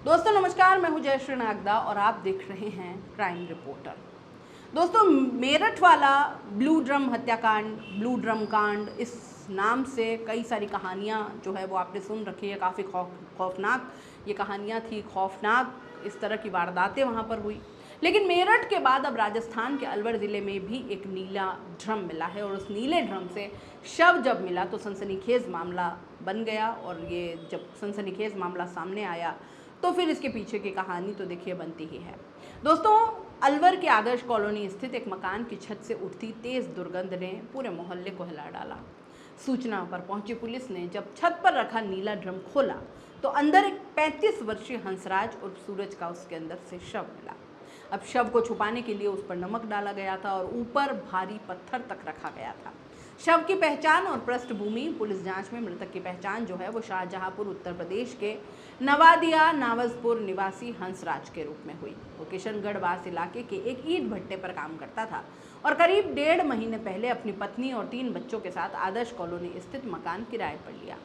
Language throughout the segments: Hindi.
दोस्तों नमस्कार, मैं हूं जयश्री नागदा और आप देख रहे हैं क्राइम रिपोर्टर। दोस्तों मेरठ वाला ब्लू ड्रम हत्याकांड, ब्लू ड्रम कांड, इस नाम से कई सारी कहानियां जो है वो आपने सुन रखी है। काफ़ी खौफनाक ये कहानियां थी, खौफनाक इस तरह की वारदातें वहां पर हुई। लेकिन मेरठ के बाद अब राजस्थान के अलवर ज़िले में भी एक नीला ड्रम मिला है और उस नीले ड्रम से शव जब मिला तो सनसनीखेज मामला बन गया। और ये जब सनसनीखेज मामला सामने आया तो फिर इसके पीछे की कहानी तो देखिए बनती ही है। दोस्तों अलवर के आदर्श कॉलोनी स्थित एक मकान की छत से उठती तेज दुर्गंध ने पूरे मोहल्ले को हिला डाला। सूचना पर पहुंची पुलिस ने जब छत पर रखा नीला ड्रम खोला तो अंदर एक 35 वर्षीय हंसराज उर्फ सूरज का उसके अंदर से शव मिला। अब शव को छुपाने के लिए उस पर नमक डाला गया था और ऊपर भारी पत्थर तक रखा गया था। शव की पहचान और पृष्ठभूमि, पुलिस जांच में मृतक की पहचान जो है वो शाहजहांपुर उत्तर प्रदेश के नवादिया नावजपुर निवासी हंसराज के रूप में हुई। वो किशनगढ़ वास इलाके के एक ईंट भट्टे पर काम करता था और करीब 1.5 महीने पहले अपनी पत्नी और 3 बच्चों के साथ आदर्श कॉलोनी स्थित मकान किराए पर लिया।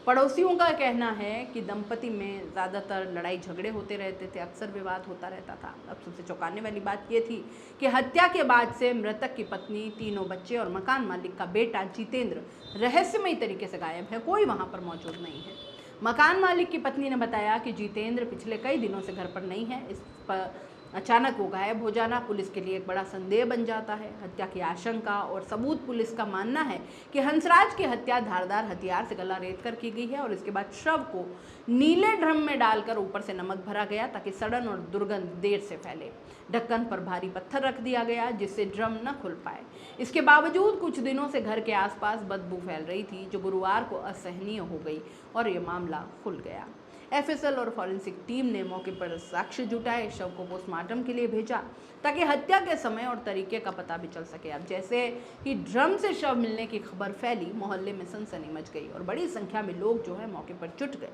पड़ोसियों का कहना है कि दंपति में ज़्यादातर लड़ाई झगड़े होते रहते थे, अक्सर विवाद होता रहता था। अब सबसे चौंकाने वाली बात यह थी कि हत्या के बाद से मृतक की पत्नी, 3 बच्चे और मकान मालिक का बेटा जितेंद्र रहस्यमयी तरीके से गायब है। कोई वहां पर मौजूद नहीं है। मकान मालिक की पत्नी ने बताया कि जितेंद्र पिछले कई दिनों से घर पर नहीं है। इस पर अचानक वो गायब हो जाना पुलिस के लिए एक बड़ा संदेह बन जाता है। हत्या की आशंका और सबूत, पुलिस का मानना है कि हंसराज की हत्या धारदार हथियार से गला रेत कर की गई है और इसके बाद शव को नीले ड्रम में डालकर ऊपर से नमक भरा गया ताकि सड़न और दुर्गंध देर से फैले। ढक्कन पर भारी पत्थर रख दिया गया जिससे ड्रम न खुल पाए। इसके बावजूद कुछ दिनों से घर के आसपास बदबू फैल रही थी जो गुरुवार को असहनीय हो गई और ये मामला खुल गया। एफएसएल और फॉरेंसिक टीम ने मौके पर साक्ष्य जुटाए, शव को पोस्टमार्टम के लिए भेजा ताकि हत्या के समय और तरीके का पता भी चल सके। अब जैसे ही ड्रम से शव मिलने की खबर फैली, मोहल्ले में सनसनी मच गई और बड़ी संख्या में लोग जो है मौके पर जुट गए।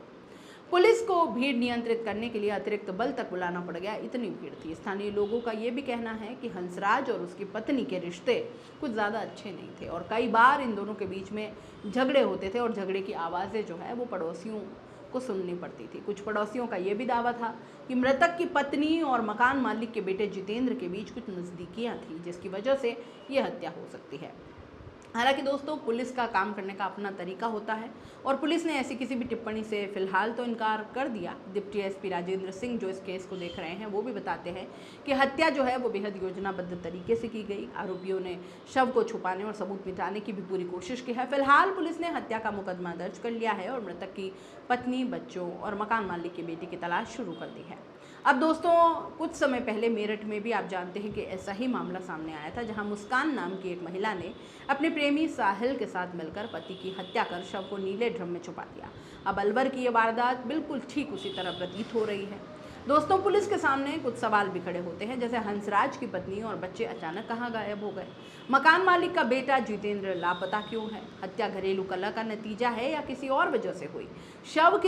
पुलिस को भीड़ नियंत्रित करने के लिए अतिरिक्त बल तक बुलाना पड़ गया, इतनी भीड़ थी। स्थानीय लोगों का ये भी कहना है कि हंसराज और उसकी पत्नी के रिश्ते कुछ ज़्यादा अच्छे नहीं थे और कई बार इन दोनों के बीच में झगड़े होते थे और झगड़े की आवाज़ें जो है वो पड़ोसियों को सुननी पड़ती थी। कुछ पड़ोसियों का यह भी दावा था कि मृतक की पत्नी और मकान मालिक के बेटे जितेंद्र के बीच कुछ नज़दीकियां थी जिसकी वजह से यह हत्या हो सकती है। हालांकि दोस्तों पुलिस का काम करने का अपना तरीका होता है और पुलिस ने ऐसी किसी भी टिप्पणी से फिलहाल तो इनकार कर दिया। डिप्टी एसपी राजेंद्र सिंह जो इस केस को देख रहे हैं वो भी बताते हैं कि हत्या जो है वो बेहद योजनाबद्ध तरीके से की गई। आरोपियों ने शव को छुपाने और सबूत मिटाने की भी पूरी कोशिश की है। फिलहाल पुलिस ने हत्या का मुकदमा दर्ज कर लिया है और मृतक की पत्नी, बच्चों और मकान मालिक के बेटे की तलाश शुरू कर दी है। अब दोस्तों कुछ समय पहले मेरठ में भी आप जानते हैं कि ऐसा ही मामला सामने आया था जहां मुस्कान नाम की एक महिला ने अपने प्रेमी साहिल के साथ मिलकर पति की हत्या कर शव को नीले ड्रम में छुपा दिया। अब अलवर की ये वारदात बिल्कुल ठीक उसी तरह प्रतीत हो रही है। दोस्तों पुलिस के सामने कुछ सवाल भी खड़े होते हैं, जैसे हंसराज की पत्नी और बच्चे अचानक कहाँ गायब हो गए? मकान मालिक का बेटा जितेंद्र लापता क्यों है? हत्या घरेलू कलह का नतीजा है या किसी और वजह से हुई? शव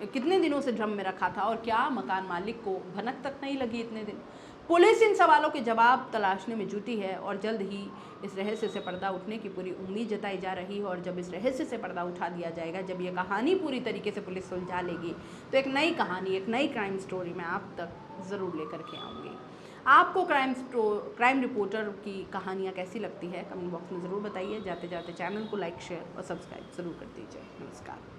कितने दिनों से ड्रम में रखा था और क्या मकान मालिक को भनक तक नहीं लगी इतने दिन? पुलिस इन सवालों के जवाब तलाशने में जुटी है और जल्द ही इस रहस्य से पर्दा उठने की पूरी उम्मीद जताई जा रही है। और जब इस रहस्य से पर्दा उठा दिया जाएगा, जब ये कहानी पूरी तरीके से पुलिस सुलझा लेगी, तो एक नई कहानी, एक नई क्राइम स्टोरी मैं आप तक ज़रूर लेकर के आऊँगी। आपको क्राइम रिपोर्टर की कहानियाँ कैसी लगती है कमेंट बॉक्स में ज़रूर बताइए। जाते जाते चैनल को लाइक, शेयर और सब्सक्राइब ज़रूर कर दीजिए। नमस्कार।